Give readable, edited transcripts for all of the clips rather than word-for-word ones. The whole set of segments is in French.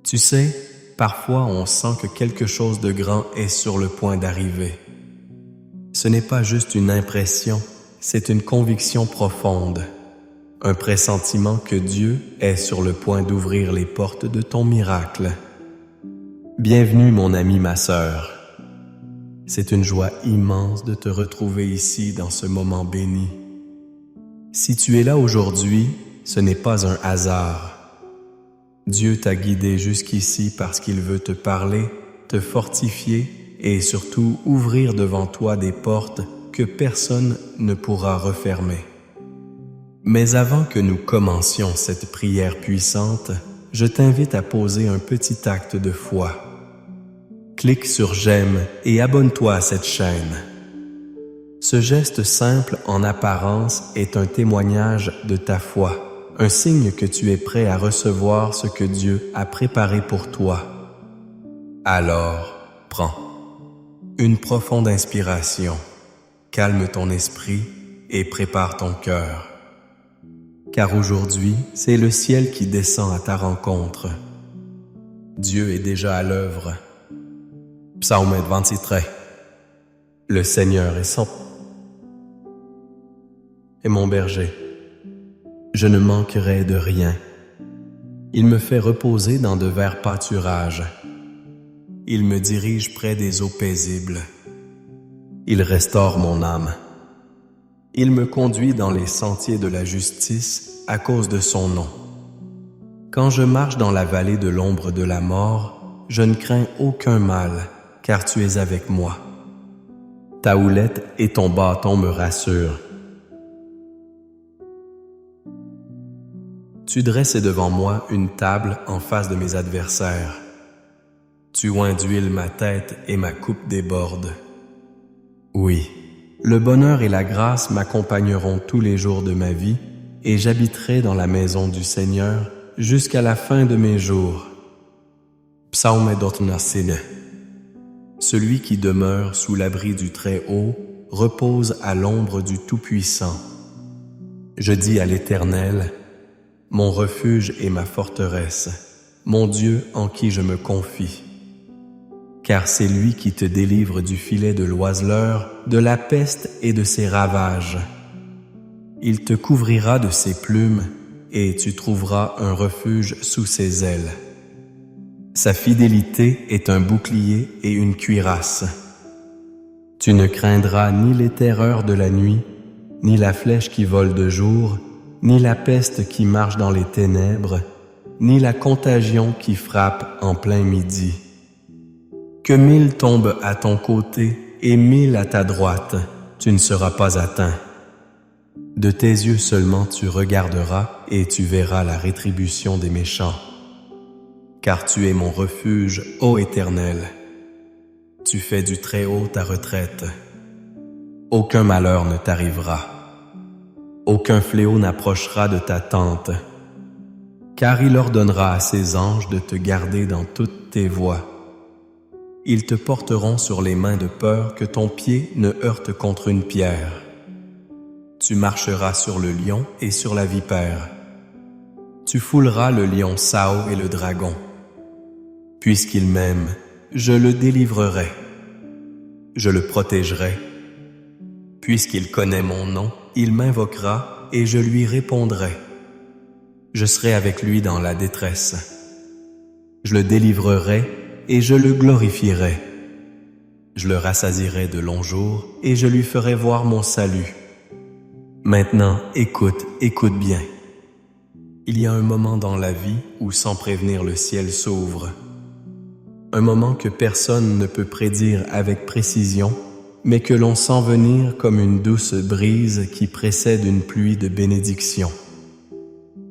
Tu sais, parfois on sent que quelque chose de grand est sur le point d'arriver. Ce n'est pas juste une impression, c'est une conviction profonde, un pressentiment que Dieu est sur le point d'ouvrir les portes de ton miracle. Bienvenue mon ami, ma sœur. C'est une joie immense de te retrouver ici dans ce moment béni. Si tu es là aujourd'hui, ce n'est pas un hasard. Dieu t'a guidé jusqu'ici parce qu'il veut te parler, te fortifier et surtout ouvrir devant toi des portes que personne ne pourra refermer. Mais avant que nous commencions cette prière puissante, je t'invite à poser un petit acte de foi. Clique sur j'aime et abonne-toi à cette chaîne. Ce geste simple en apparence est un témoignage de ta foi. Un signe que tu es prêt à recevoir ce que Dieu a préparé pour toi. Alors, prends une profonde inspiration, calme ton esprit et prépare ton cœur. Car aujourd'hui, c'est le ciel qui descend à ta rencontre. Dieu est déjà à l'œuvre. Psaume 23. Le Seigneur est mon berger. Je ne manquerai de rien. Il me fait reposer dans de verts pâturages. Il me dirige près des eaux paisibles. Il restaure mon âme. Il me conduit dans les sentiers de la justice à cause de son nom. Quand je marche dans la vallée de l'ombre de la mort, je ne crains aucun mal, car tu es avec moi. Ta houlette et ton bâton me rassurent. Tu dresses devant moi une table en face de mes adversaires. Tu oins d'huile ma tête et ma coupe déborde. Oui, le bonheur et la grâce m'accompagneront tous les jours de ma vie et j'habiterai dans la maison du Seigneur jusqu'à la fin de mes jours. Psaume 23. Celui qui demeure sous l'abri du Très-Haut repose à l'ombre du Tout-Puissant. Je dis à l'Éternel, mon refuge et ma forteresse, mon Dieu en qui je me confie. Car c'est lui qui te délivre du filet de l'oiseleur, de la peste et de ses ravages. Il te couvrira de ses plumes et tu trouveras un refuge sous ses ailes. Sa fidélité est un bouclier et une cuirasse. Tu ne craindras ni les terreurs de la nuit, ni la flèche qui vole de jour, ni la peste qui marche dans les ténèbres, ni la contagion qui frappe en plein midi. Que 1000 tombent à ton côté et 1000 à ta droite, tu ne seras pas atteint. De tes yeux seulement tu regarderas et tu verras la rétribution des méchants. Car tu es mon refuge, ô Éternel. Tu fais du Très-Haut ta retraite. Aucun malheur ne t'arrivera. Aucun fléau n'approchera de ta tente, car il ordonnera à ses anges de te garder dans toutes tes voies. Ils te porteront sur les mains de peur que ton pied ne heurte contre une pierre. Tu marcheras sur le lion et sur la vipère. Tu fouleras le lion Sao et le dragon. Puisqu'il m'aime, je le délivrerai. Je le protégerai. Puisqu'il connaît mon nom, il m'invoquera et je lui répondrai. Je serai avec lui dans la détresse. Je le délivrerai et je le glorifierai. Je le rassasierai de longs jours et je lui ferai voir mon salut. Maintenant, écoute bien. Il y a un moment dans la vie où sans prévenir le ciel s'ouvre. Un moment que personne ne peut prédire avec précision, mais que l'on sent venir comme une douce brise qui précède une pluie de bénédiction.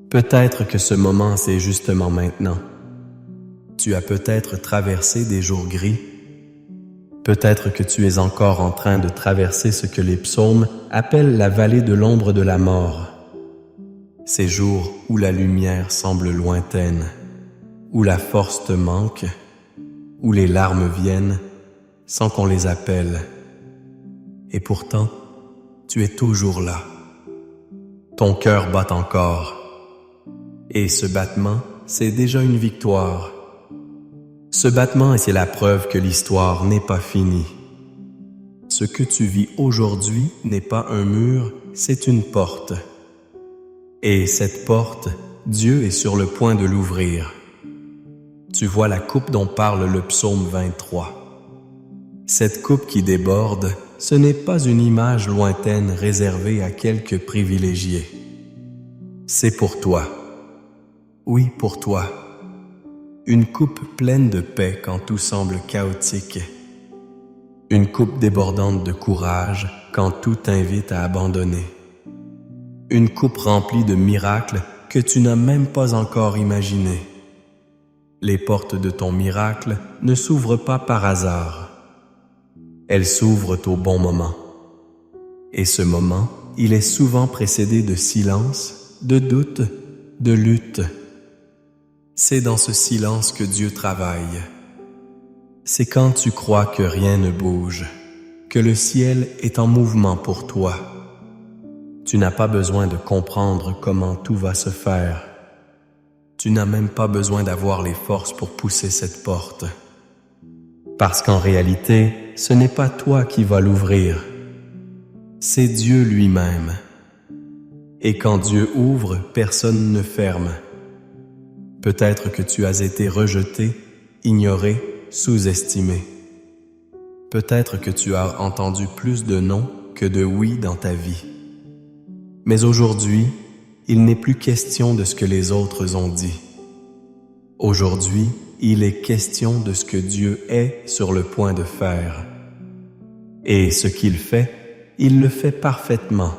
Peut-être que ce moment, c'est justement maintenant. Tu as peut-être traversé des jours gris. Peut-être que tu es encore en train de traverser ce que les psaumes appellent la vallée de l'ombre de la mort. Ces jours où la lumière semble lointaine, où la force te manque, où les larmes viennent sans qu'on les appelle. Et pourtant, tu es toujours là. Ton cœur bat encore. Et ce battement, c'est déjà une victoire. Ce battement est la preuve que l'histoire n'est pas finie. Ce que tu vis aujourd'hui n'est pas un mur, c'est une porte. Et cette porte, Dieu est sur le point de l'ouvrir. Tu vois la coupe dont parle le psaume 23. Cette coupe qui déborde, ce n'est pas une image lointaine réservée à quelques privilégiés. C'est pour toi. Oui, pour toi. Une coupe pleine de paix quand tout semble chaotique. Une coupe débordante de courage quand tout t'invite à abandonner. Une coupe remplie de miracles que tu n'as même pas encore imaginés. Les portes de ton miracle ne s'ouvrent pas par hasard. Elles s'ouvrent au bon moment. Et ce moment, il est souvent précédé de silence, de doute, de lutte. C'est dans ce silence que Dieu travaille. C'est quand tu crois que rien ne bouge, que le ciel est en mouvement pour toi. Tu n'as pas besoin de comprendre comment tout va se faire. Tu n'as même pas besoin d'avoir les forces pour pousser cette porte. Parce qu'en réalité, ce n'est pas toi qui vas l'ouvrir. C'est Dieu lui-même. Et quand Dieu ouvre, personne ne ferme. Peut-être que tu as été rejeté, ignoré, sous-estimé. Peut-être que tu as entendu plus de non que de oui dans ta vie. Mais aujourd'hui, il n'est plus question de ce que les autres ont dit. Aujourd'hui, il est question de ce que Dieu est sur le point de faire. Et ce qu'il fait, il le fait parfaitement.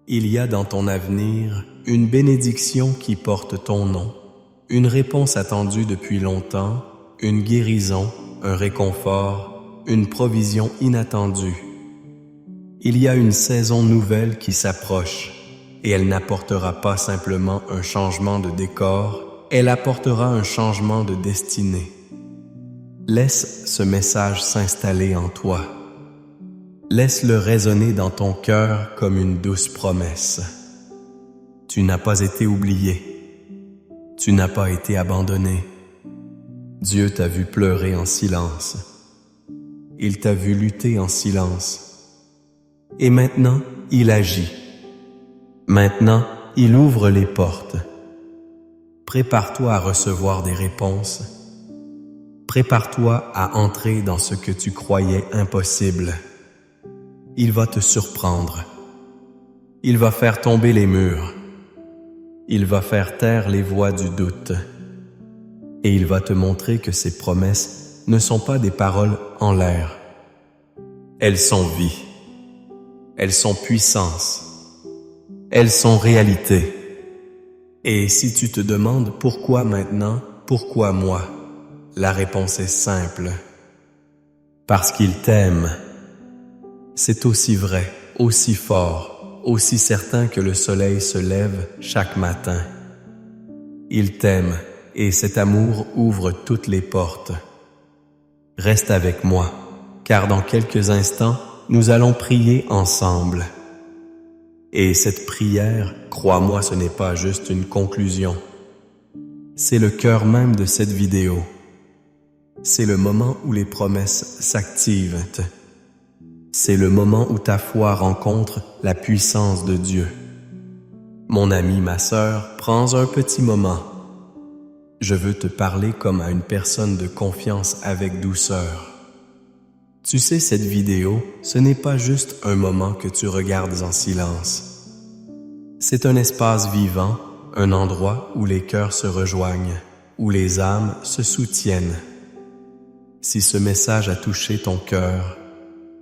Il y a dans ton avenir une bénédiction qui porte ton nom, une réponse attendue depuis longtemps, une guérison, un réconfort, une provision inattendue. Il y a une saison nouvelle qui s'approche, et elle n'apportera pas simplement un changement de décor, elle apportera un changement de destinée. Laisse ce message s'installer en toi. Laisse-le résonner dans ton cœur comme une douce promesse. Tu n'as pas été oublié. Tu n'as pas été abandonné. Dieu t'a vu pleurer en silence. Il t'a vu lutter en silence. Et maintenant, il agit. Maintenant, il ouvre les portes. Prépare-toi à recevoir des réponses. Prépare-toi à entrer dans ce que tu croyais impossible. Il va te surprendre. Il va faire tomber les murs. Il va faire taire les voix du doute. Et il va te montrer que ses promesses ne sont pas des paroles en l'air. Elles sont vie. Elles sont puissance. Elles sont réalité. Et si tu te demandes pourquoi maintenant, pourquoi moi, la réponse est simple. Parce qu'il t'aime. C'est aussi vrai, aussi fort, aussi certain que le soleil se lève chaque matin. Il t'aime et cet amour ouvre toutes les portes. Reste avec moi, car dans quelques instants, nous allons prier ensemble. Et cette prière, crois-moi, ce n'est pas juste une conclusion. C'est le cœur même de cette vidéo. C'est le moment où les promesses s'activent. C'est le moment où ta foi rencontre la puissance de Dieu. Mon ami, ma sœur, prends un petit moment. Je veux te parler comme à une personne de confiance avec douceur. Tu sais, cette vidéo, ce n'est pas juste un moment que tu regardes en silence. C'est un espace vivant, un endroit où les cœurs se rejoignent, où les âmes se soutiennent. Si ce message a touché ton cœur,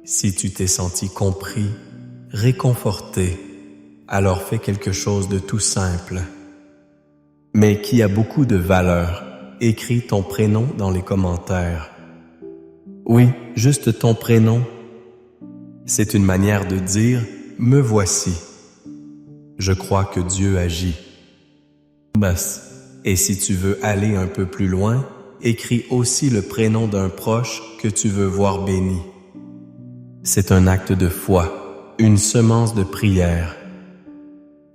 si tu t'es senti compris, réconforté, alors fais quelque chose de tout simple, mais qui a beaucoup de valeur. Écris ton prénom dans les commentaires. Oui, juste ton prénom. C'est une manière de dire « me voici ». Je crois que Dieu agit. Et si tu veux aller un peu plus loin, écris aussi le prénom d'un proche que tu veux voir béni. C'est un acte de foi, une semence de prière.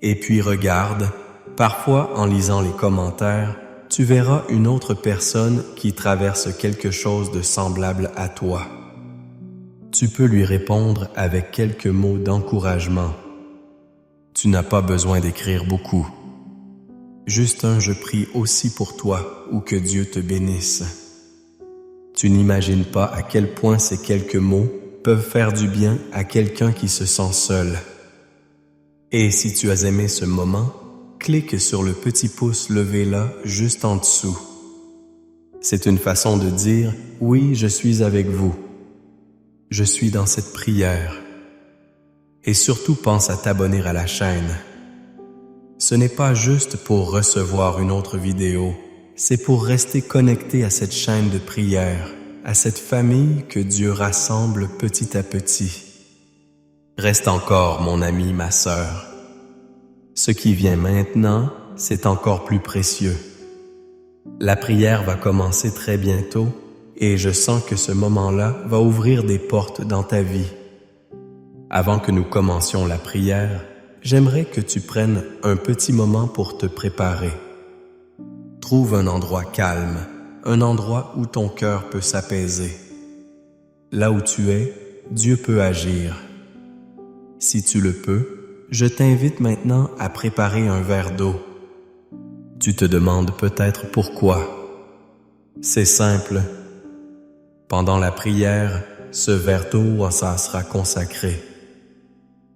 Et puis regarde, parfois en lisant les commentaires, tu verras une autre personne qui traverse quelque chose de semblable à toi. Tu peux lui répondre avec quelques mots d'encouragement. Tu n'as pas besoin d'écrire beaucoup. Juste un « je prie aussi pour toi » ou que Dieu te bénisse. Tu n'imagines pas à quel point ces quelques mots peuvent faire du bien à quelqu'un qui se sent seul. Et si tu as aimé ce moment, clique sur le petit pouce levé là, juste en dessous. C'est une façon de dire « Oui, je suis avec vous. Je suis dans cette prière. » Et surtout pense à t'abonner à la chaîne. Ce n'est pas juste pour recevoir une autre vidéo, c'est pour rester connecté à cette chaîne de prière, à cette famille que Dieu rassemble petit à petit. Reste encore, mon ami, ma sœur. Ce qui vient maintenant, c'est encore plus précieux. La prière va commencer très bientôt et je sens que ce moment-là va ouvrir des portes dans ta vie. Avant que nous commencions la prière, j'aimerais que tu prennes un petit moment pour te préparer. Trouve un endroit calme, un endroit où ton cœur peut s'apaiser. Là où tu es, Dieu peut agir. Si tu le peux, je t'invite maintenant à préparer un verre d'eau. Tu te demandes peut-être pourquoi. C'est simple. Pendant la prière, ce verre d'eau sera consacré.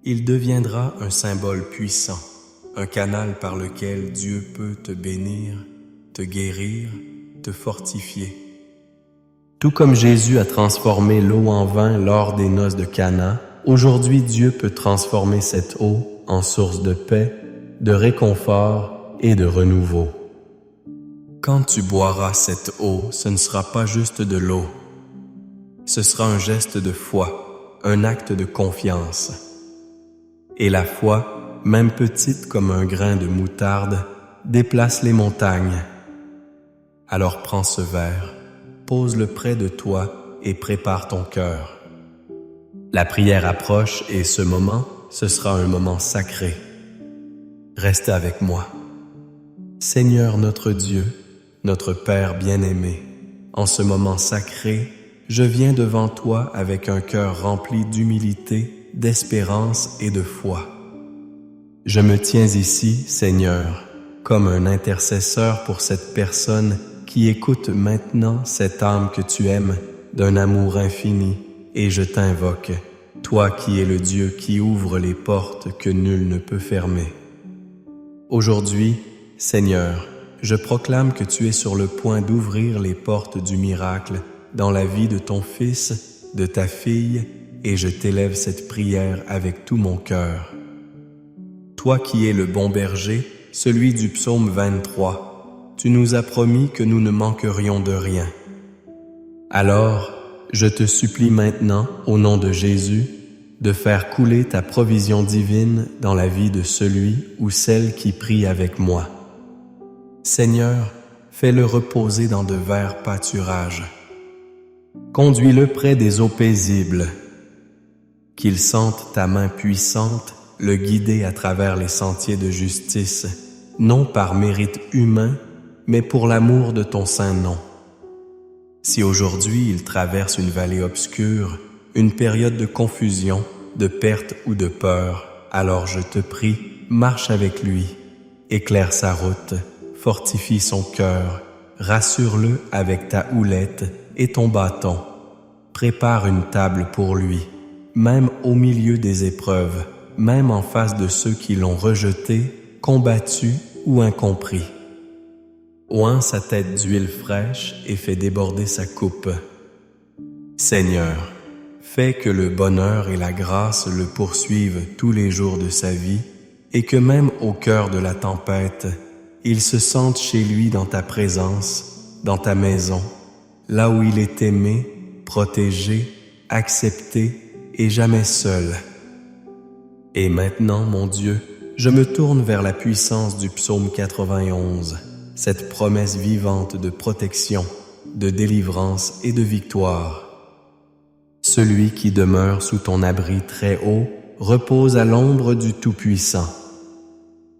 Il deviendra un symbole puissant, un canal par lequel Dieu peut te bénir, te guérir, te fortifier. Tout comme Jésus a transformé l'eau en vin lors des noces de Cana, aujourd'hui Dieu peut transformer cette eau en source de paix, de réconfort et de renouveau. Quand tu boiras cette eau, ce ne sera pas juste de l'eau. Ce sera un geste de foi, un acte de confiance. Et la foi, même petite comme un grain de moutarde, déplace les montagnes. Alors prends ce verre, pose-le près de toi et prépare ton cœur. La prière approche et ce moment, ce sera un moment sacré. Reste avec moi. Seigneur notre Dieu, notre Père bien-aimé, en ce moment sacré, je viens devant toi avec un cœur rempli d'humilité, d'espérance et de foi. Je me tiens ici, Seigneur, comme un intercesseur pour cette personne qui écoute maintenant cette âme que tu aimes d'un amour infini, et je t'invoque, toi qui es le Dieu qui ouvre les portes que nul ne peut fermer. Aujourd'hui, Seigneur, je proclame que tu es sur le point d'ouvrir les portes du miracle dans la vie de ton fils, de ta fille, et je t'élève cette prière avec tout mon cœur. Toi qui es le bon berger, celui du psaume 23, tu nous as promis que nous ne manquerions de rien. Alors, je te supplie maintenant, au nom de Jésus, de faire couler ta provision divine dans la vie de celui ou celle qui prie avec moi. Seigneur, fais-le reposer dans de verts pâturages. Conduis-le près des eaux paisibles. Qu'il sente ta main puissante le guider à travers les sentiers de justice, non par mérite humain, mais pour l'amour de ton saint nom. Si aujourd'hui il traverse une vallée obscure, une période de confusion, de perte ou de peur, alors je te prie, marche avec lui, éclaire sa route, fortifie son cœur, rassure-le avec ta houlette et ton bâton. Prépare une table pour lui, même au milieu des épreuves, même en face de ceux qui l'ont rejeté, combattu ou incompris. Oint sa tête d'huile fraîche et fais déborder sa coupe. Seigneur, fais que le bonheur et la grâce le poursuivent tous les jours de sa vie et que même au cœur de la tempête, il se sente chez lui dans ta présence, dans ta maison, là où il est aimé, protégé, accepté et jamais seul. Et maintenant, mon Dieu, je me tourne vers la puissance du psaume 91, cette promesse vivante de protection, de délivrance et de victoire. Celui qui demeure sous ton abri très haut repose à l'ombre du Tout-Puissant.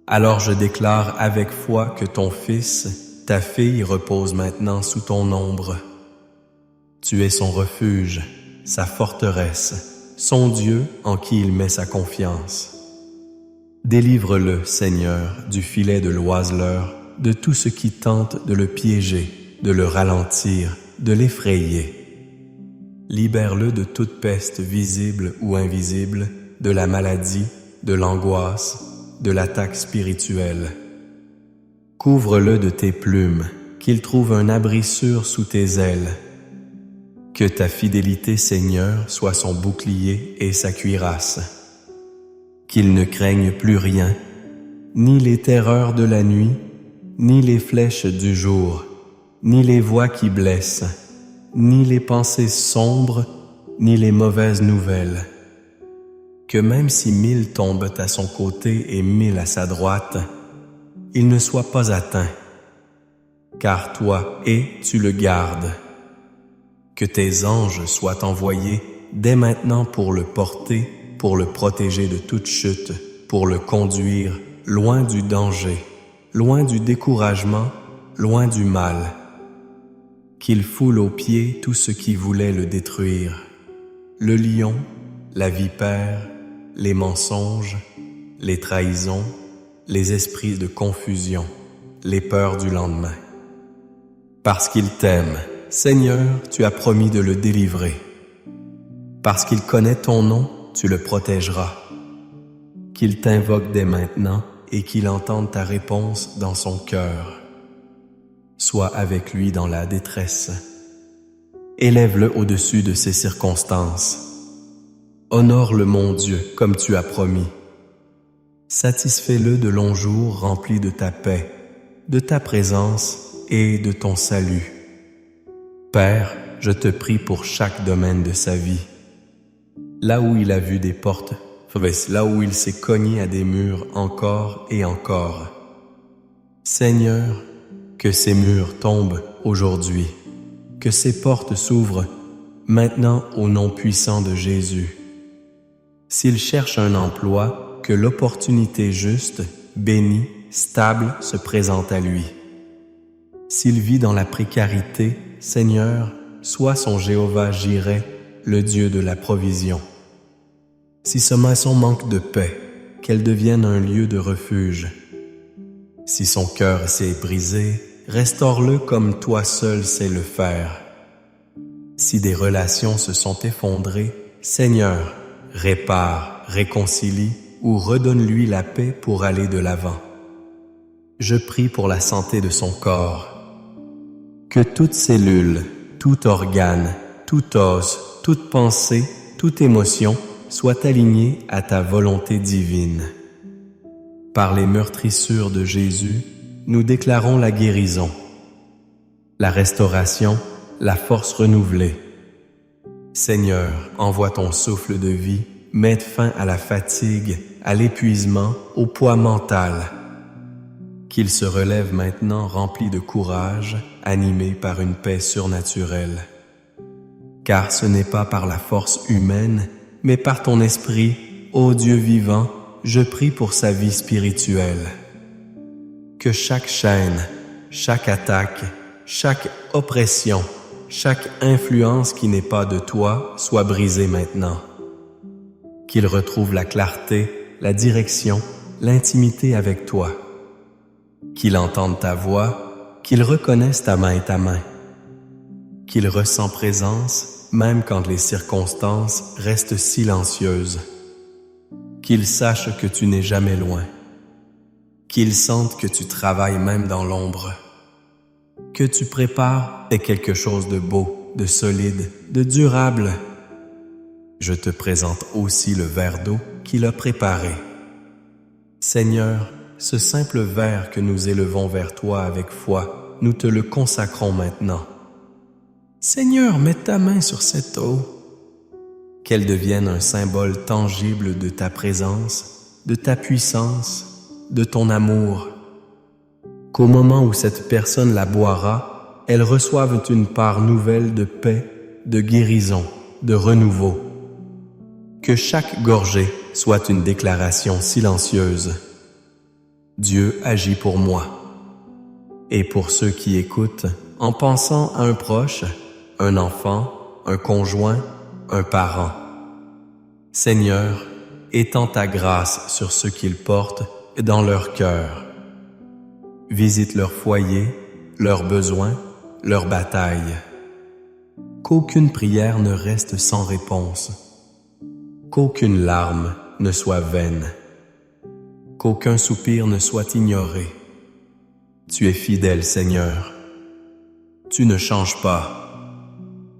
Alors je déclare avec foi que ton Fils, ta fille repose maintenant sous ton ombre. Tu es son refuge, sa forteresse, son Dieu en qui il met sa confiance. Délivre-le, Seigneur, du filet de l'oiseleur, de tout ce qui tente de le piéger, de le ralentir, de l'effrayer. Libère-le de toute peste visible ou invisible, de la maladie, de l'angoisse, de l'attaque spirituelle. Couvre-le de tes plumes, qu'il trouve un abri sûr sous tes ailes. Que ta fidélité, Seigneur, soit son bouclier et sa cuirasse. Qu'il ne craigne plus rien, ni les terreurs de la nuit, ni les flèches du jour, ni les voix qui blessent, ni les pensées sombres, ni les mauvaises nouvelles. Que même si 1000 tombent à son côté et 1000 à sa droite, il ne soit pas atteint, car toi tu le gardes. Que tes anges soient envoyés dès maintenant pour le porter, pour le protéger de toute chute, pour le conduire loin du danger, loin du découragement, loin du mal. Qu'il foule aux pieds tout ce qui voulait le détruire, le lion, la vipère, les mensonges, les trahisons, les esprits de confusion, les peurs du lendemain. Parce qu'il t'aime, Seigneur, tu as promis de le délivrer. Parce qu'il connaît ton nom, tu le protégeras. Qu'il t'invoque dès maintenant et qu'il entende ta réponse dans son cœur. Sois avec lui dans la détresse. Élève-le au-dessus de ses circonstances. Honore-le, mon Dieu, comme tu as promis. Satisfais-le de longs jours remplis de ta paix, de ta présence et de ton salut. Père, je te prie pour chaque domaine de sa vie. Là où il a vu des portes, là où il s'est cogné à des murs encore et encore. Seigneur, que ces murs tombent aujourd'hui, que ces portes s'ouvrent maintenant au nom puissant de Jésus. S'il cherche un emploi, que l'opportunité juste, bénie, stable se présente à lui. S'il vit dans la précarité, Seigneur, sois son Jéhovah Jireh, le Dieu de la provision. Si sa maison manque de paix, qu'elle devienne un lieu de refuge. Si son cœur s'est brisé, restaure-le comme toi seul sais le faire. Si des relations se sont effondrées, Seigneur, répare, réconcilie ou redonne-lui la paix pour aller de l'avant. Je prie pour la santé de son corps. Que toute cellule, tout organe, tout os, toute pensée, toute émotion soit alignée à ta volonté divine. Par les meurtrissures de Jésus, nous déclarons la guérison, la restauration, la force renouvelée. Seigneur, envoie ton souffle de vie, mette fin à la fatigue, à l'épuisement, au poids mental. Qu'il se relève maintenant rempli de courage, animé par une paix surnaturelle. Car ce n'est pas par la force humaine, mais par ton esprit, ô Dieu vivant, je prie pour sa vie spirituelle. Que chaque chaîne, chaque attaque, chaque oppression, chaque influence qui n'est pas de toi soit brisée maintenant. Qu'il retrouve la clarté, la direction, l'intimité avec toi. Qu'il entende ta voix, qu'il reconnaisse ta main et ta main. Qu'il ressent présence, même quand les circonstances restent silencieuses. Qu'il sache que tu n'es jamais loin. Qu'il sente que tu travailles même dans l'ombre. Que tu prépares est quelque chose de beau, de solide, de durable. Je te présente aussi le verre d'eau qu'il a préparé. Seigneur, ce simple verre que nous élevons vers toi avec foi, nous te le consacrons maintenant. Seigneur, mets ta main sur cette eau. Qu'elle devienne un symbole tangible de ta présence, de ta puissance, de ton amour. Qu'au moment où cette personne la boira, elle reçoive une part nouvelle de paix, de guérison, de renouveau. Que chaque gorgée soit une déclaration silencieuse. Dieu agit pour moi. Et pour ceux qui écoutent, en pensant à un proche, un enfant, un conjoint, un parent. Seigneur, étends ta grâce sur ceux qu'ils portent dans leur cœur. Visite leur foyer, leurs besoins, leurs batailles. Qu'aucune prière ne reste sans réponse. Qu'aucune larme ne soit vaine. Qu'aucun soupir ne soit ignoré. Tu es fidèle, Seigneur. Tu ne changes pas.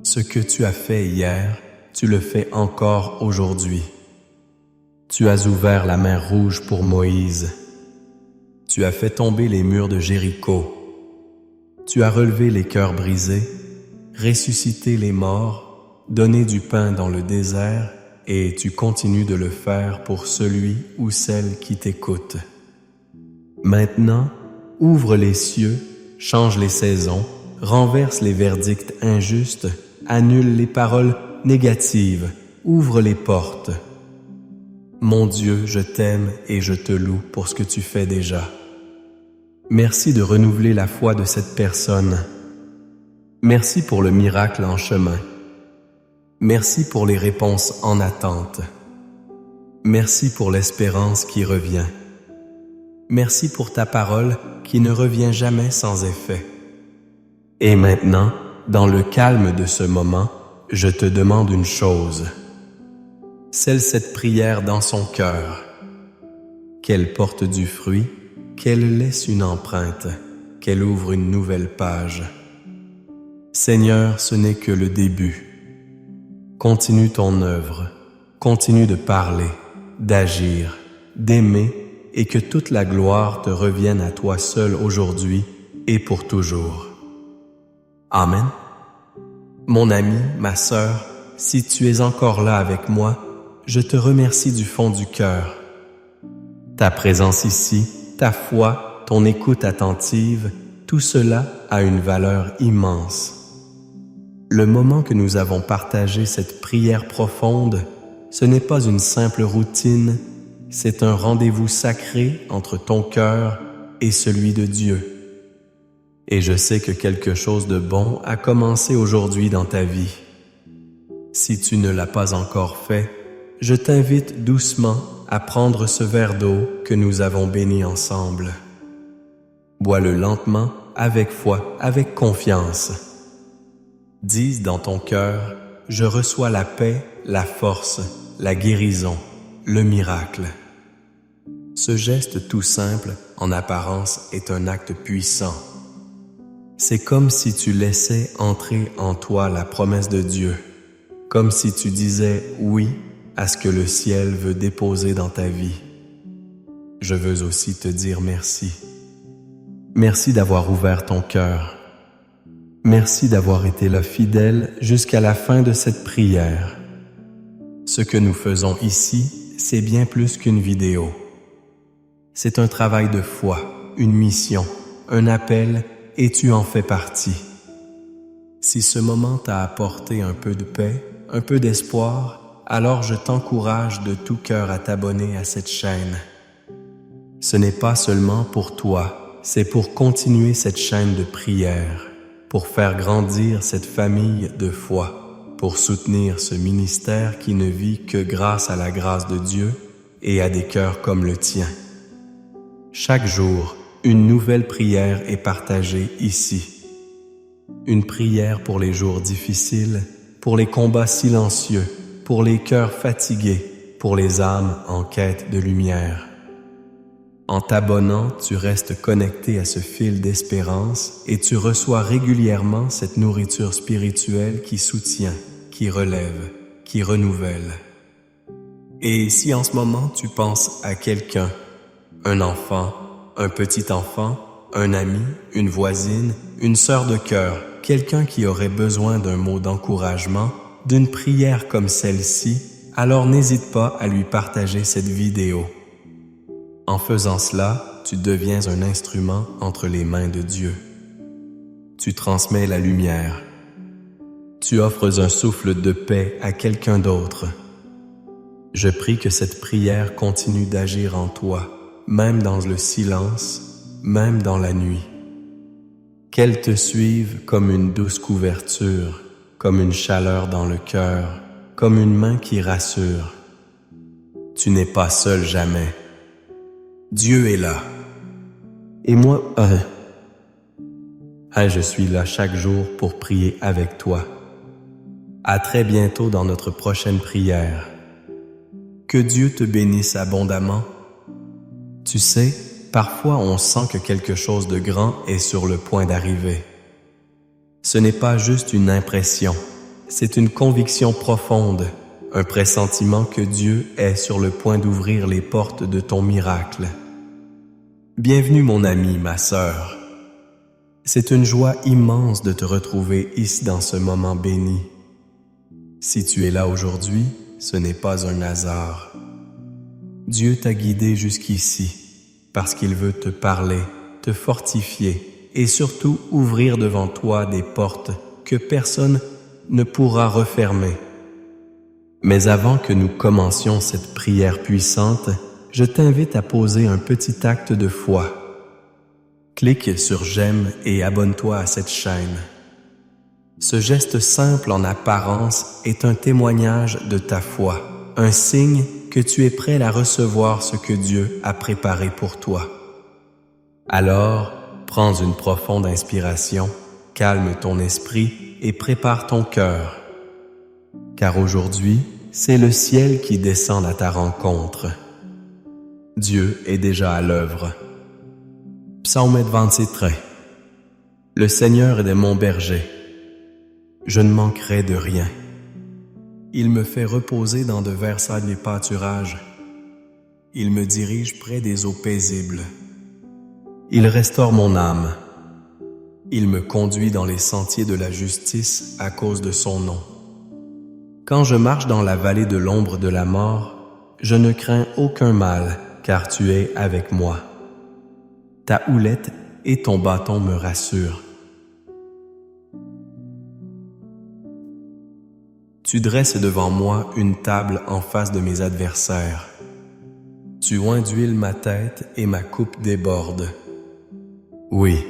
Ce que tu as fait hier, tu le fais encore aujourd'hui. Tu as ouvert la mer Rouge pour Moïse. Tu as fait tomber les murs de Jéricho. Tu as relevé les cœurs brisés, ressuscité les morts, donné du pain dans le désert, et tu continues de le faire pour celui ou celle qui t'écoute. Maintenant, ouvre les cieux, change les saisons, renverse les verdicts injustes, annule les paroles négatives, ouvre les portes. Mon Dieu, je t'aime et je te loue pour ce que tu fais déjà. Merci de renouveler la foi de cette personne. Merci pour le miracle en chemin. Merci pour les réponses en attente. Merci pour l'espérance qui revient. Merci pour ta parole qui ne revient jamais sans effet. Et maintenant, dans le calme de ce moment, je te demande une chose. Scelle cette prière dans son cœur. Qu'elle porte du fruit, qu'elle laisse une empreinte, qu'elle ouvre une nouvelle page. Seigneur, ce n'est que le début. Continue ton œuvre, continue de parler, d'agir, d'aimer, et que toute la gloire te revienne à toi seul aujourd'hui et pour toujours. Amen. Mon ami, ma sœur, si tu es encore là avec moi, je te remercie du fond du cœur. Ta présence ici, ta foi, ton écoute attentive, tout cela a une valeur immense. Le moment que nous avons partagé cette prière profonde, ce n'est pas une simple routine, c'est un rendez-vous sacré entre ton cœur et celui de Dieu. Et je sais que quelque chose de bon a commencé aujourd'hui dans ta vie. Si tu ne l'as pas encore fait, je t'invite doucement à prendre ce verre d'eau que nous avons béni ensemble. Bois-le lentement, avec foi, avec confiance. Dis dans ton cœur, je reçois la paix, la force, la guérison, le miracle. Ce geste tout simple, en apparence, est un acte puissant. C'est comme si tu laissais entrer en toi la promesse de Dieu, comme si tu disais oui à ce que le ciel veut déposer dans ta vie. Je veux aussi te dire merci. Merci d'avoir ouvert ton cœur. Merci d'avoir été là fidèle jusqu'à la fin de cette prière. Ce que nous faisons ici, c'est bien plus qu'une vidéo. C'est un travail de foi, une mission, un appel, et tu en fais partie. Si ce moment t'a apporté un peu de paix, un peu d'espoir, alors je t'encourage de tout cœur à t'abonner à cette chaîne. Ce n'est pas seulement pour toi, c'est pour continuer cette chaîne de prière, pour faire grandir cette famille de foi, pour soutenir ce ministère qui ne vit que grâce à la grâce de Dieu et à des cœurs comme le tien. Chaque jour, une nouvelle prière est partagée ici. Une prière pour les jours difficiles, pour les combats silencieux, pour les cœurs fatigués, pour les âmes en quête de lumière. En t'abonnant, tu restes connecté à ce fil d'espérance et tu reçois régulièrement cette nourriture spirituelle qui soutient, qui relève, qui renouvelle. Et si en ce moment tu penses à quelqu'un, un enfant, un petit enfant, un ami, une voisine, une sœur de cœur, quelqu'un qui aurait besoin d'un mot d'encouragement, d'une prière comme celle-ci, alors n'hésite pas à lui partager cette vidéo. En faisant cela, tu deviens un instrument entre les mains de Dieu. Tu transmets la lumière. Tu offres un souffle de paix à quelqu'un d'autre. Je prie que cette prière continue d'agir en toi, même dans le silence, même dans la nuit. Qu'elle te suive comme une douce couverture, comme une chaleur dans le cœur, comme une main qui rassure. Tu n'es pas seul jamais. Dieu est là. Et moi, je suis là chaque jour pour prier avec toi. À très bientôt dans notre prochaine prière. Que Dieu te bénisse abondamment. Tu sais, parfois on sent que quelque chose de grand est sur le point d'arriver. Ce n'est pas juste une impression, c'est une conviction profonde, un pressentiment que Dieu est sur le point d'ouvrir les portes de ton miracle. Bienvenue mon ami, ma sœur. C'est une joie immense de te retrouver ici dans ce moment béni. Si tu es là aujourd'hui, ce n'est pas un hasard. Dieu t'a guidé jusqu'ici parce qu'il veut te parler, te fortifier et surtout ouvrir devant toi des portes que personne ne pourra refermer. Mais avant que nous commencions cette prière puissante, je t'invite à poser un petit acte de foi. Clique sur j'aime et abonne-toi à cette chaîne. Ce geste simple en apparence est un témoignage de ta foi, un signe que tu es prêt à recevoir ce que Dieu a préparé pour toi. Alors, prends une profonde inspiration, calme ton esprit et prépare ton cœur. Car aujourd'hui, c'est le ciel qui descend à ta rencontre. Dieu est déjà à l'œuvre. Psaume 27. Le Seigneur est mon berger. Je ne manquerai de rien. Il me fait reposer dans de verts sables pâturages. Il me dirige près des eaux paisibles. Il restaure mon âme. Il me conduit dans les sentiers de la justice à cause de son nom. Quand je marche dans la vallée de l'ombre de la mort, je ne crains aucun mal, car tu es avec moi. Ta houlette et ton bâton me rassurent. Tu dresses devant moi une table en face de mes adversaires. Tu oins d'huile ma tête et ma coupe déborde. Oui,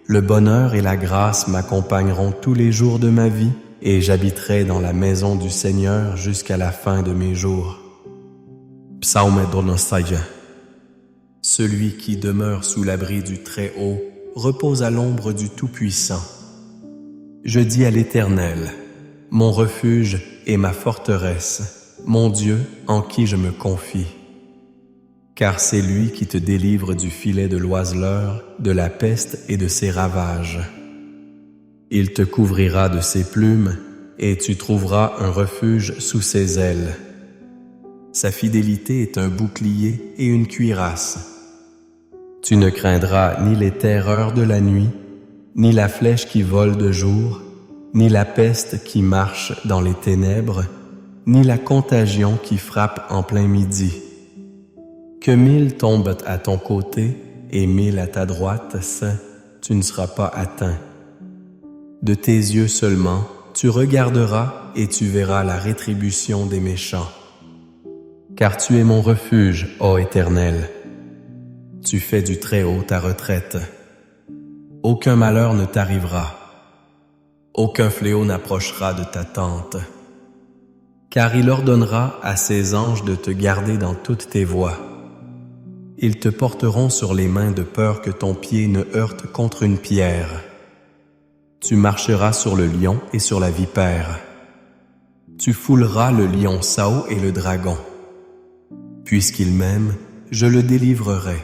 le bonheur et la grâce m'accompagneront tous les jours de ma vie et j'habiterai dans la maison du Seigneur jusqu'à la fin de mes jours. Psaume 27. Celui qui demeure sous l'abri du Très-Haut repose à l'ombre du Tout-Puissant. Je dis à l'Éternel, mon refuge et ma forteresse, mon Dieu en qui je me confie. Car c'est lui qui te délivre du filet de l'oiseleur, de la peste et de ses ravages. Il te couvrira de ses plumes et tu trouveras un refuge sous ses ailes. Sa fidélité est un bouclier et une cuirasse. Tu ne craindras ni les terreurs de la nuit, ni la flèche qui vole de jour, ni la peste qui marche dans les ténèbres, ni la contagion qui frappe en plein midi. Que 1000 tombent à ton côté et 1000 à ta droite, tu ne seras pas atteint. De tes yeux seulement, tu regarderas et tu verras la rétribution des méchants. Car tu es mon refuge, ô Éternel. Tu fais du Très-Haut ta retraite. Aucun malheur ne t'arrivera. Aucun fléau n'approchera de ta tente. Car il ordonnera à ses anges de te garder dans toutes tes voies. Ils te porteront sur les mains de peur que ton pied ne heurte contre une pierre. Tu marcheras sur le lion et sur la vipère. Tu fouleras le lion Sao et le dragon. Puisqu'il m'aime, je le délivrerai.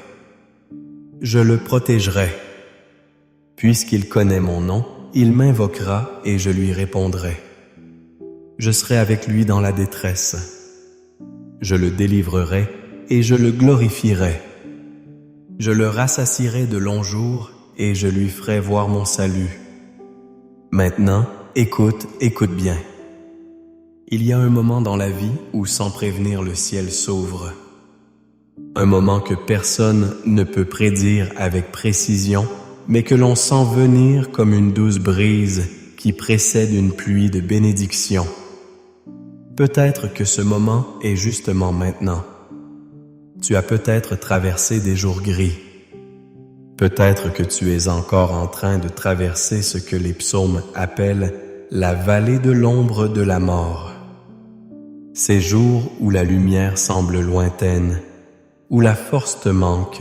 Je le protégerai. Puisqu'il connaît mon nom, il m'invoquera et je lui répondrai. Je serai avec lui dans la détresse. Je le délivrerai et je le glorifierai. Je le rassasierai de longs jours et je lui ferai voir mon salut. Maintenant, écoute bien. Il y a un moment dans la vie où sans prévenir le ciel s'ouvre. Un moment que personne ne peut prédire avec précision, mais que l'on sent venir comme une douce brise qui précède une pluie de bénédiction. Peut-être que ce moment est justement maintenant. Tu as peut-être traversé des jours gris. Peut-être que tu es encore en train de traverser ce que les psaumes appellent la vallée de l'ombre de la mort. Ces jours où la lumière semble lointaine, où la force te manque,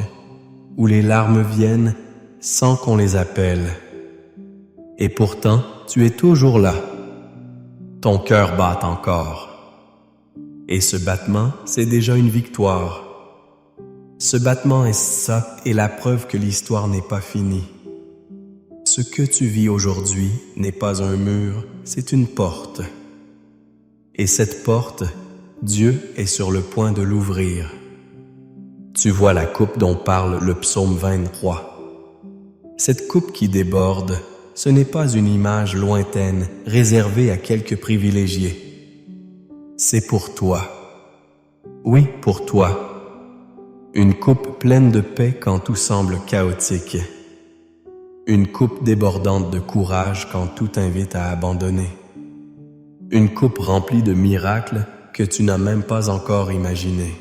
où les larmes viennent sans qu'on les appelle. Et pourtant, tu es toujours là. Ton cœur bat encore. Et ce battement, c'est déjà une victoire. Ce battement est la preuve que l'histoire n'est pas finie. Ce que tu vis aujourd'hui n'est pas un mur, c'est une porte. Et cette porte, Dieu est sur le point de l'ouvrir. Tu vois la coupe dont parle le psaume 23. Cette coupe qui déborde, ce n'est pas une image lointaine réservée à quelques privilégiés. C'est pour toi. Oui, pour toi. Une coupe pleine de paix quand tout semble chaotique. Une coupe débordante de courage quand tout invite à abandonner. Une coupe remplie de miracles que tu n'as même pas encore imaginés.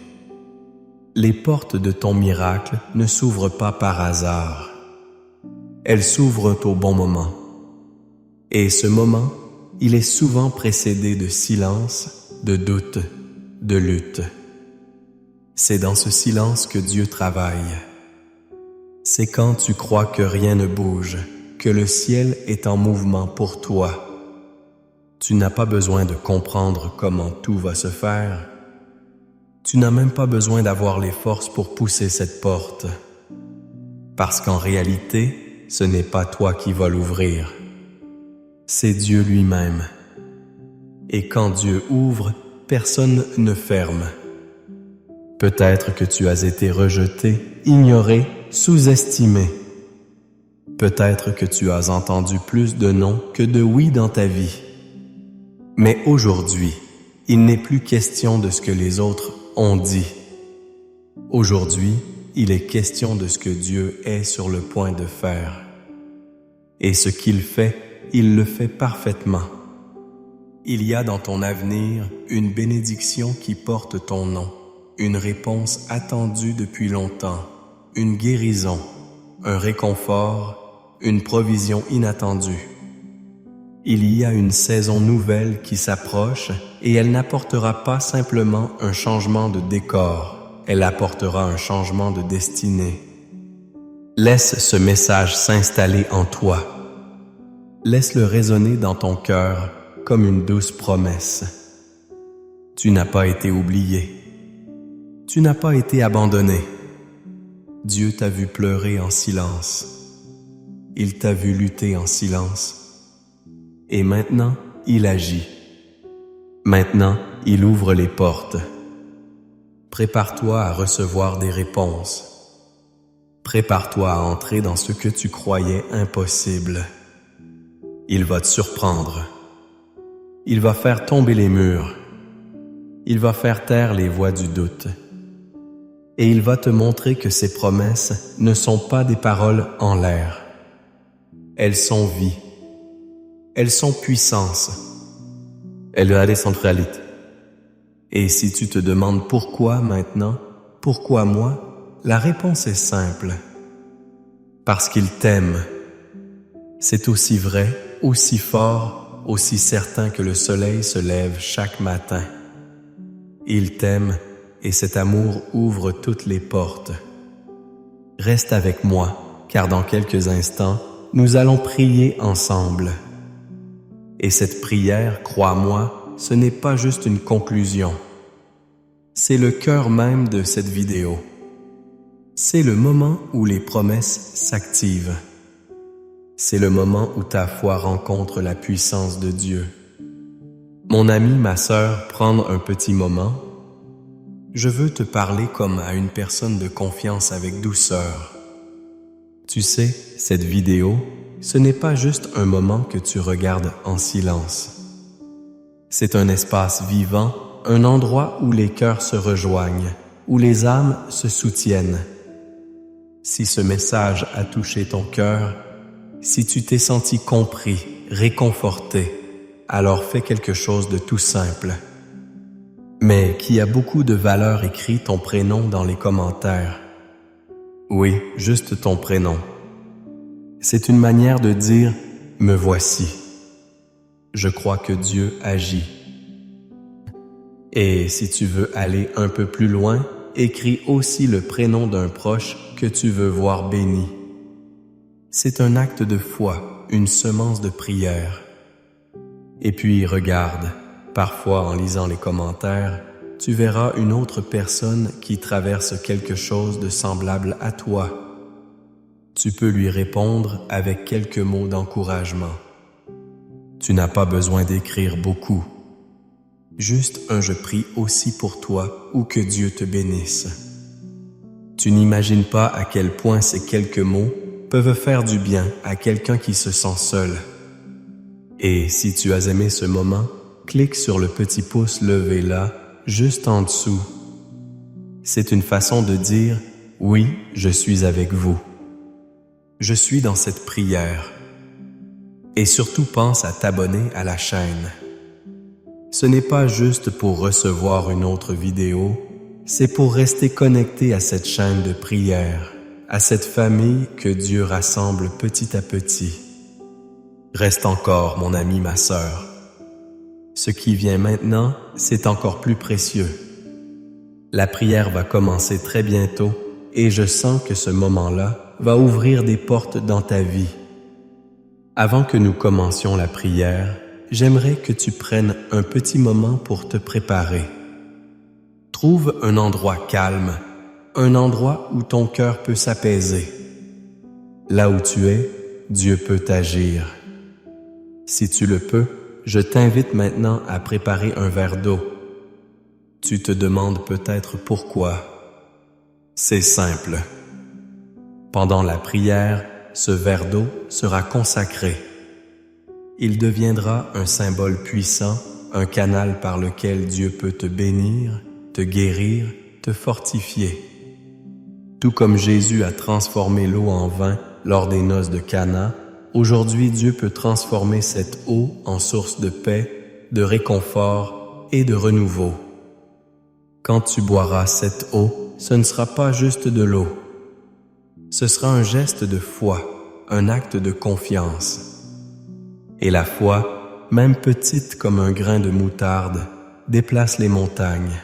Les portes de ton miracle ne s'ouvrent pas par hasard. Elles s'ouvrent au bon moment. Et ce moment, il est souvent précédé de silence, de doute, de lutte. C'est dans ce silence que Dieu travaille. C'est quand tu crois que rien ne bouge, que le ciel est en mouvement pour toi. Tu n'as pas besoin de comprendre comment tout va se faire. Tu n'as même pas besoin d'avoir les forces pour pousser cette porte. Parce qu'en réalité, ce n'est pas toi qui vas l'ouvrir. C'est Dieu lui-même. Et quand Dieu ouvre, personne ne ferme. Peut-être que tu as été rejeté, ignoré, sous-estimé. Peut-être que tu as entendu plus de non que de oui dans ta vie. Mais aujourd'hui, il n'est plus question de ce que les autres ont dit. Aujourd'hui, il est question de ce que Dieu est sur le point de faire. Et ce qu'il fait, il le fait parfaitement. Il y a dans ton avenir une bénédiction qui porte ton nom, une réponse attendue depuis longtemps, une guérison, un réconfort, une provision inattendue. Il y a une saison nouvelle qui s'approche et elle n'apportera pas simplement un changement de décor, elle apportera un changement de destinée. Laisse ce message s'installer en toi. Laisse-le résonner dans ton cœur comme une douce promesse. Tu n'as pas été oublié. Tu n'as pas été abandonné. Dieu t'a vu pleurer en silence. Il t'a vu lutter en silence. Et maintenant, il agit. Maintenant, il ouvre les portes. Prépare-toi à recevoir des réponses. Prépare-toi à entrer dans ce que tu croyais impossible. Il va te surprendre. Il va faire tomber les murs. Il va faire taire les voix du doute. Et il va te montrer que ses promesses ne sont pas des paroles en l'air. Elles sont vie. Elles sont puissance. Elles a des centralités. Et si tu te demandes pourquoi maintenant, pourquoi moi, la réponse est simple. Parce qu'il t'aime. C'est aussi vrai, aussi fort, aussi certain que le soleil se lève chaque matin. Il t'aime et cet amour ouvre toutes les portes. Reste avec moi, car dans quelques instants, nous allons prier ensemble. Et cette prière, crois-moi, ce n'est pas juste une conclusion. C'est le cœur même de cette vidéo. C'est le moment où les promesses s'activent. C'est le moment où ta foi rencontre la puissance de Dieu. Mon ami, ma sœur, prendre un petit moment. Je veux te parler comme à une personne de confiance avec douceur. Tu sais, cette vidéo, ce n'est pas juste un moment que tu regardes en silence. C'est un espace vivant, un endroit où les cœurs se rejoignent, où les âmes se soutiennent. Si ce message a touché ton cœur, si tu t'es senti compris, réconforté, alors fais quelque chose de tout simple, mais qui a beaucoup de valeur, écrit ton prénom dans les commentaires. Oui, juste ton prénom. C'est une manière de dire « me voici ». Je crois que Dieu agit. Et si tu veux aller un peu plus loin, écris aussi le prénom d'un proche que tu veux voir béni. C'est un acte de foi, une semence de prière. Et puis regarde, parfois en lisant les commentaires, tu verras une autre personne qui traverse quelque chose de semblable à toi. Tu peux lui répondre avec quelques mots d'encouragement. Tu n'as pas besoin d'écrire beaucoup. Juste un « je prie aussi pour toi » ou que Dieu te bénisse. Tu n'imagines pas à quel point ces quelques mots peuvent faire du bien à quelqu'un qui se sent seul. Et si tu as aimé ce moment, clique sur le petit pouce levé là, juste en dessous. C'est une façon de dire « oui, je suis avec vous. Je suis dans cette prière. » Et surtout pense à t'abonner à la chaîne. Ce n'est pas juste pour recevoir une autre vidéo, c'est pour rester connecté à cette chaîne de prière, à cette famille que Dieu rassemble petit à petit. Reste encore, mon ami, ma sœur. Ce qui vient maintenant, c'est encore plus précieux. La prière va commencer très bientôt et je sens que ce moment-là va ouvrir des portes dans ta vie. Avant que nous commencions la prière, j'aimerais que tu prennes un petit moment pour te préparer. Trouve un endroit calme, un endroit où ton cœur peut s'apaiser. Là où tu es, Dieu peut agir. Si tu le peux, je t'invite maintenant à préparer un verre d'eau. Tu te demandes peut-être pourquoi. C'est simple. Pendant la prière, ce verre d'eau sera consacré. Il deviendra un symbole puissant, un canal par lequel Dieu peut te bénir, te guérir, te fortifier. Tout comme Jésus a transformé l'eau en vin lors des noces de Cana, aujourd'hui Dieu peut transformer cette eau en source de paix, de réconfort et de renouveau. Quand tu boiras cette eau, ce ne sera pas juste de l'eau. Ce sera un geste de foi, un acte de confiance. Et la foi, même petite comme un grain de moutarde, déplace les montagnes.